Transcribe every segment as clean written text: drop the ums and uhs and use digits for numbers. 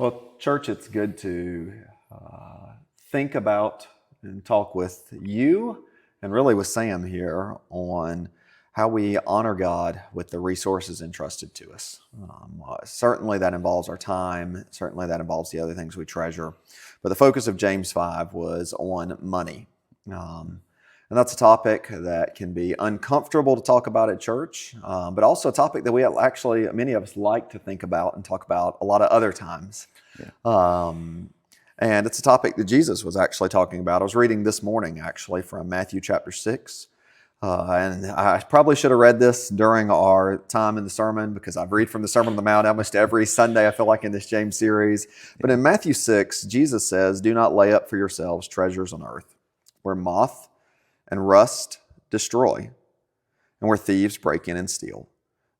Well, church, it's good to think about and talk with you and really with Sam here on how we honor God with the resources entrusted to us. Certainly that involves our time, certainly that involves the other things we treasure. But the focus of James 5 was on money. And that's a topic that can be uncomfortable to talk about at church, but also a topic that we actually, many of us like to think about and talk about a lot of other times. Yeah. And it's a topic that Jesus was actually talking about. I was reading this morning, actually, from Matthew chapter 6. And I probably should have read this during our time in the sermon because I read from the Sermon on the Mount almost every Sunday, I feel like, in this James series. But in Matthew 6, Jesus says, "Do not lay up for yourselves treasures on earth, where moth and rust destroy, and where thieves break in and steal."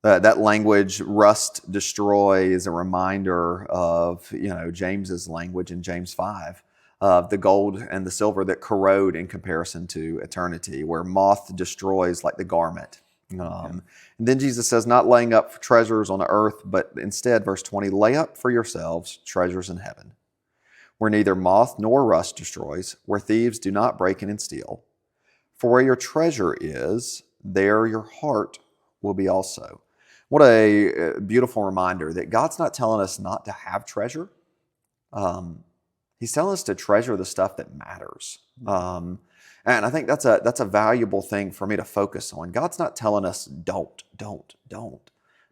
That language, rust, destroy, is a reminder of James's language in James 5, of the gold and the silver that corrode in comparison to eternity, where moth destroys like the garment. And then Jesus says, not laying up treasures on earth, but instead, verse 20, lay up for yourselves treasures in heaven, where neither moth nor rust destroys, where thieves do not break in and steal. For where your treasure is, there your heart will be also. What a beautiful reminder that God's not telling us not to have treasure. He's telling us to treasure the stuff that matters. And I think that's a valuable thing for me to focus on. God's not telling us don't. No,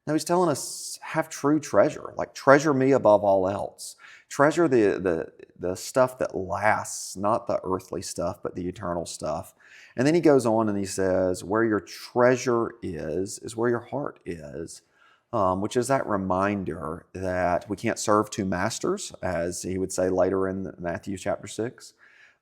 he's telling us have true treasure, like treasure me above all else. Treasure the stuff that lasts, not the earthly stuff, but the eternal stuff. And then he goes on and he says, where your treasure is where your heart is, which is that reminder that we can't serve two masters, as he would say later in Matthew chapter 6,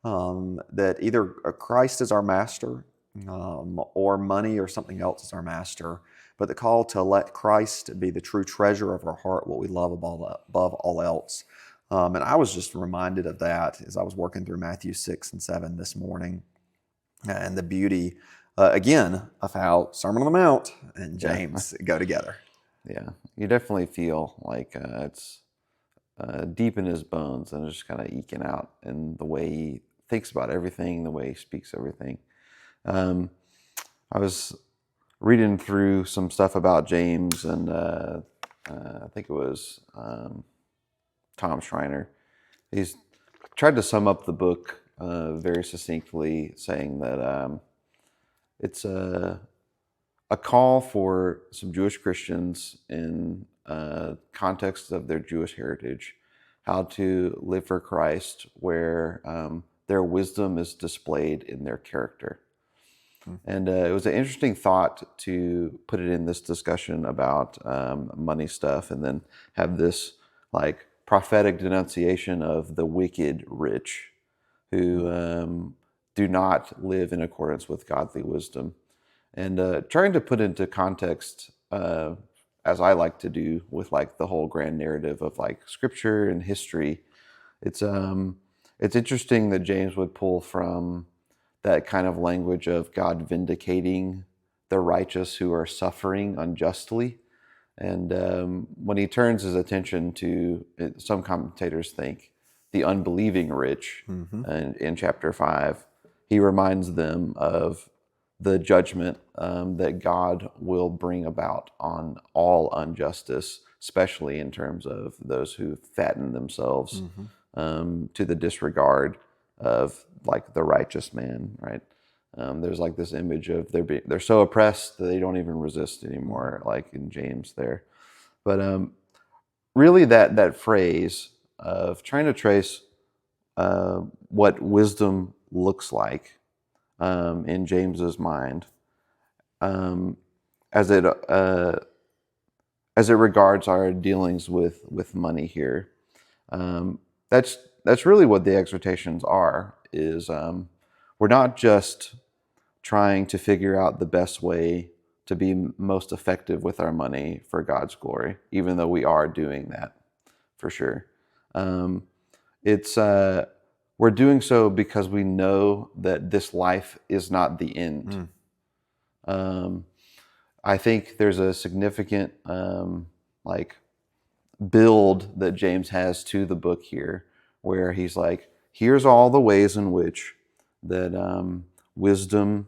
that either Christ is our master or money or something else is our master. But the call to let Christ be the true treasure of our heart, what we love above all else. And I was just reminded of that as I was working through Matthew 6 and 7 this morning. And the beauty, again, of how Sermon on the Mount and James go together. Yeah, you definitely feel like it's deep in his bones and it's just kind of eking out in the way he thinks about everything, the way he speaks everything. I was reading through some stuff about James, and I think it was Tom Schreiner. He's tried to sum up the book very succinctly, saying that it's a call for some Jewish Christians in context of their Jewish heritage, how to live for Christ where their wisdom is displayed in their character. And it was an interesting thought to put it in this discussion about money stuff, and then have this like prophetic denunciation of the wicked rich who do not live in accordance with godly wisdom. And trying to put into context, as I like to do with like the whole grand narrative of like scripture and history, it's interesting that James would pull from that kind of language of God vindicating the righteous who are suffering unjustly. And when he turns his attention to, some commentators think, the unbelieving rich, and in chapter 5, he reminds them of the judgment that God will bring about on all injustice, especially in terms of those who fatten themselves to the disregard of like the righteous man, right? There's like this image of they're so oppressed that they don't even resist anymore, like in James there. But really that phrase of trying to trace what wisdom looks like in James's mind, as it regards our dealings with money here, that's really what the exhortations are. Is we're not just trying to figure out the best way to be most effective with our money for God's glory, even though we are doing that for sure. It's we're doing so because we know that this life is not the end. I think there's a significant build that James has to the book here, where he's like, here's all the ways in which that wisdom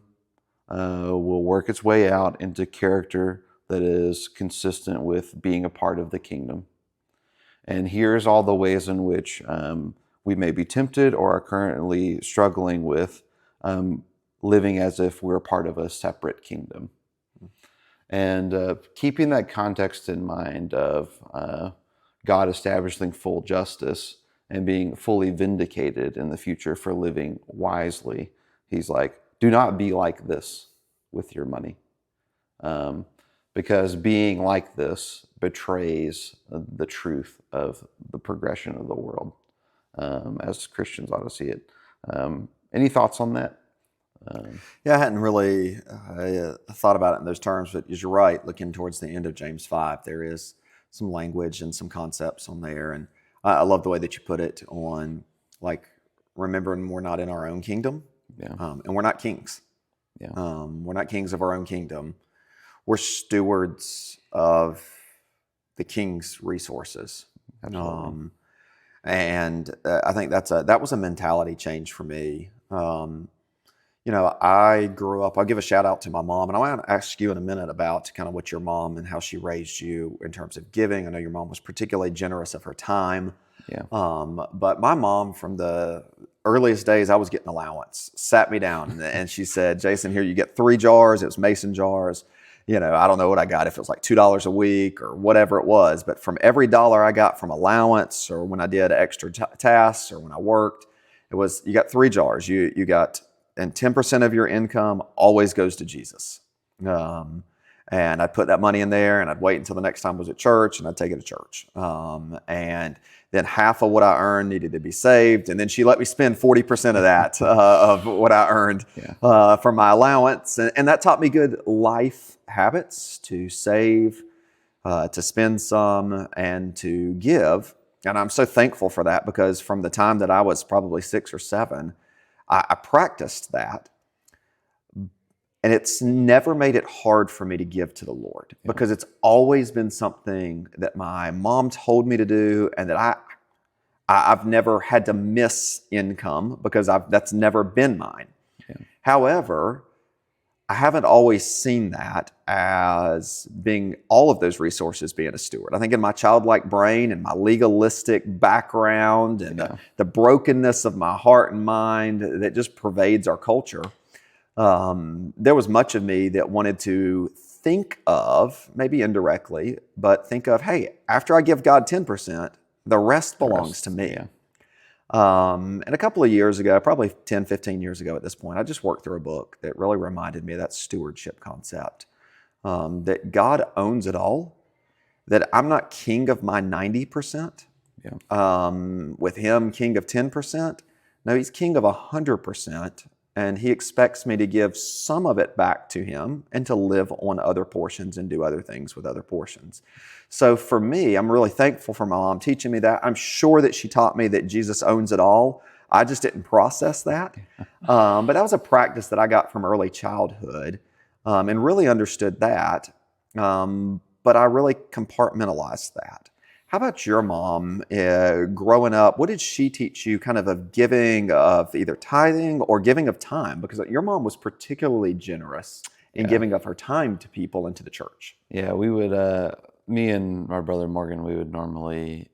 will work its way out into character that is consistent with being a part of the kingdom. And here's all the ways in which we may be tempted or are currently struggling with living as if we're part of a separate kingdom. And keeping that context in mind of God establishing full justice and being fully vindicated in the future for living wisely, he's like, do not be like this with your money. Because being like this betrays the truth of the progression of the world, as Christians ought to see it. Any thoughts on that? Yeah, I hadn't really thought about it in those terms, but you're right. Looking towards the end of James 5, there is some language and some concepts on there. And I love the way that you put it on, like, remembering we're not in our own kingdom, Yeah. And we're not kings. Yeah. We're not kings of our own kingdom. We're stewards of the king's resources. Absolutely. And I think that was a mentality change for me. I grew up, I'll give a shout out to my mom, and I want to ask you in a minute about kind of what your mom and how she raised you in terms of giving. I know your mom was particularly generous of her time. Yeah. But my mom, from the earliest days, I was getting allowance, sat me down and she said, Jason, here you get 3 jars. It was mason jars. I don't know what I got, if it was like $2 a week or whatever it was, but from every dollar I got from allowance or when I did extra tasks or when I worked, it was, you got 3 jars. You got, and 10% of your income always goes to Jesus. And I'd put that money in there and I'd wait until the next time I was at church and I'd take it to church. And then half of what I earned needed to be saved. And then she let me spend 40% of that, of what I earned from my allowance. And that taught me good life habits, to save, to spend some, and to give. And I'm so thankful for that, because from the time that I was probably 6 or 7, I practiced that. And it's never made it hard for me to give to the Lord, because it's always been something that my mom told me to do, and that I've never had to miss income, because that's never been mine. Yeah. However, I haven't always seen that as being all of those resources being a steward. I think in my childlike brain and my legalistic background and the brokenness of my heart and mind that just pervades our culture, there was much of me that wanted to think of, maybe indirectly, but think of, hey, after I give God 10%, the rest belongs to me. Yeah. And a couple of years ago, probably 10, 15 years ago at this point, I just worked through a book that really reminded me of that stewardship concept, that God owns it all, that I'm not king of my 90%, with him king of 10%. No, he's king of 100%. And he expects me to give some of it back to him and to live on other portions and do other things with other portions. So for me, I'm really thankful for my mom teaching me that. I'm sure that she taught me that Jesus owns it all. I just didn't process that. But that was a practice that I got from early childhood, and really understood that. But I really compartmentalized that. How about your mom growing up? What did she teach you kind of giving of either tithing or giving of time? Because your mom was particularly generous in giving of her time to people and to the church. Yeah, we would, me and my brother Morgan, we would normally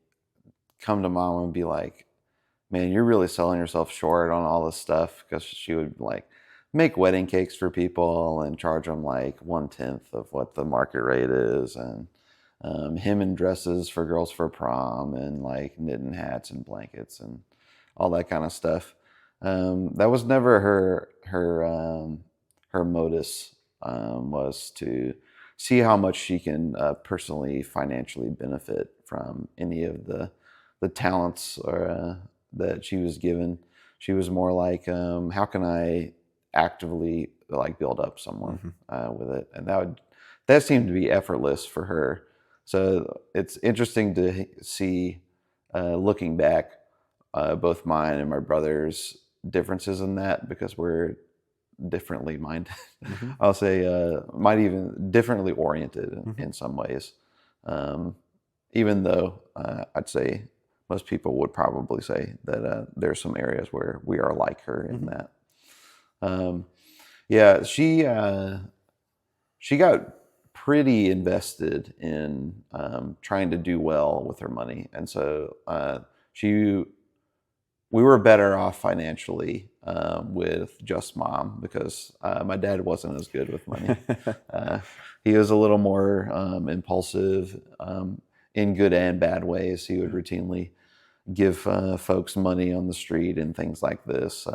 come to mom and be like, man, you're really selling yourself short on all this stuff. Because she would like make wedding cakes for people and charge them like 1/10 of what the market rate is. And him in dresses for girls for prom, and like knitting hats and blankets and all that kind of stuff. That was never her modus, was to see how much she can personally, financially benefit from any of the talents or that she was given. She was more like, how can I actively like build up someone with it? And that seemed to be effortless for her. So it's interesting to see, looking back, both mine and my brother's differences in that, because we're differently minded. I'll say might even differently oriented in some ways. even though I'd say most people would probably say that there's some areas where we are like her in that. Yeah, she got pretty invested in trying to do well with her money, and so we were better off financially with just mom because my dad wasn't as good with money. He was a little more impulsive in good and bad ways. He would routinely give folks money on the street and things like this.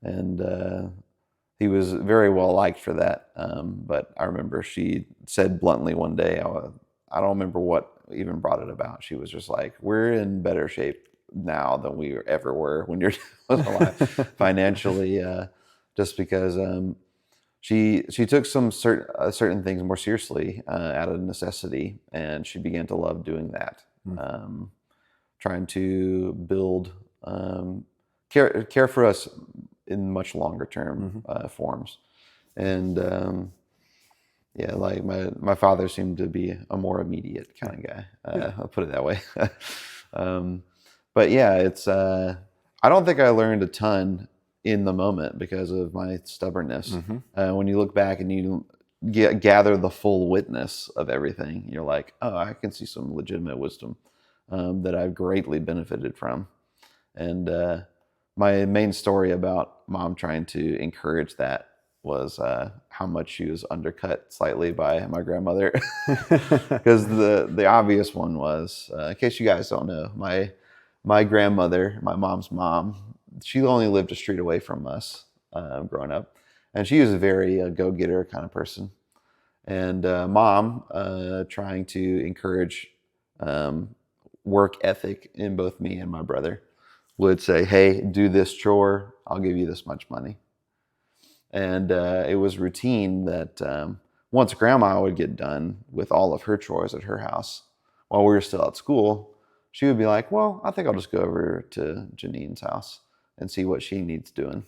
And he was very well liked for that. But I remember she said bluntly one day, I don't remember what even brought it about. She was just like, we're in better shape now than we ever were when you're alive financially, just because she took some certain things more seriously out of necessity, and she began to love doing that. Trying to build care for us in much longer term forms. And yeah, like my father seemed to be a more immediate kind of guy. I'll put it that way. But yeah, it's I don't think I learned a ton in the moment because of my stubbornness. When you look back and you gather the full witness of everything, you're like, oh, I can see some legitimate wisdom that I've greatly benefited from. And my main story about mom trying to encourage that was how much she was undercut slightly by my grandmother. Because the obvious one was, in case you guys don't know, my grandmother, my mom's mom, she only lived a street away from us growing up. And she was a very go-getter kind of person. And mom, trying to encourage work ethic in both me and my brother, would say, hey, do this chore, I'll give you this much money. And it was routine that once grandma would get done with all of her chores at her house while we were still at school, she would be like, well, I think I'll just go over to Janine's house and see what she needs doing.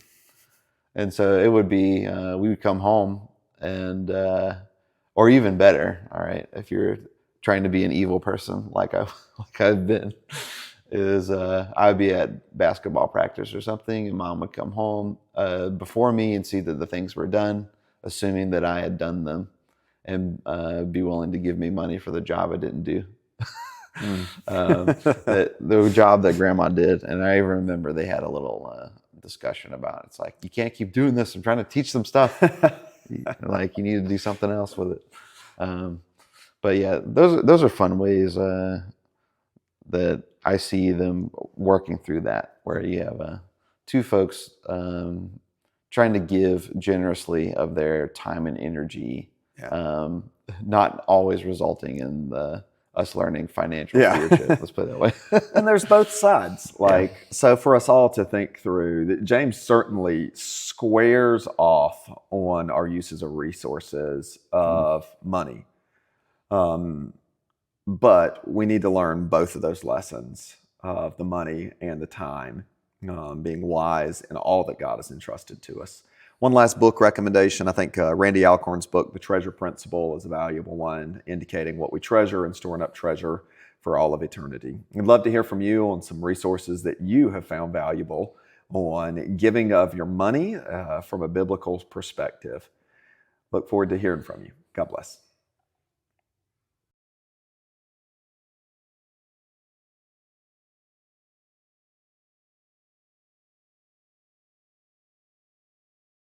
And so it would be, we would come home and, or even better, all right, if you're trying to be an evil person like I've been, is I'd be at basketball practice or something, and mom would come home before me and see that the things were done, assuming that I had done them, and be willing to give me money for the job I didn't do. The job that grandma did. And I even remember they had a little discussion about it. It's like, you can't keep doing this. I'm trying to teach them stuff. Like, you need to do something else with it. But yeah, those are fun ways that I see them working through that, where you have two folks trying to give generously of their time and energy, not always resulting in us learning financial stewardship. Let's put it that way. And there's both sides. So for us all to think through, that James certainly squares off on our uses of resources of money. But we need to learn both of those lessons of the money and the time, being wise in all that God has entrusted to us. One last book recommendation. I think Randy Alcorn's book, The Treasure Principle, is a valuable one, indicating what we treasure and storing up treasure for all of eternity. I'd love to hear from you on some resources that you have found valuable on giving of your money from a biblical perspective. Look forward to hearing from you. God bless.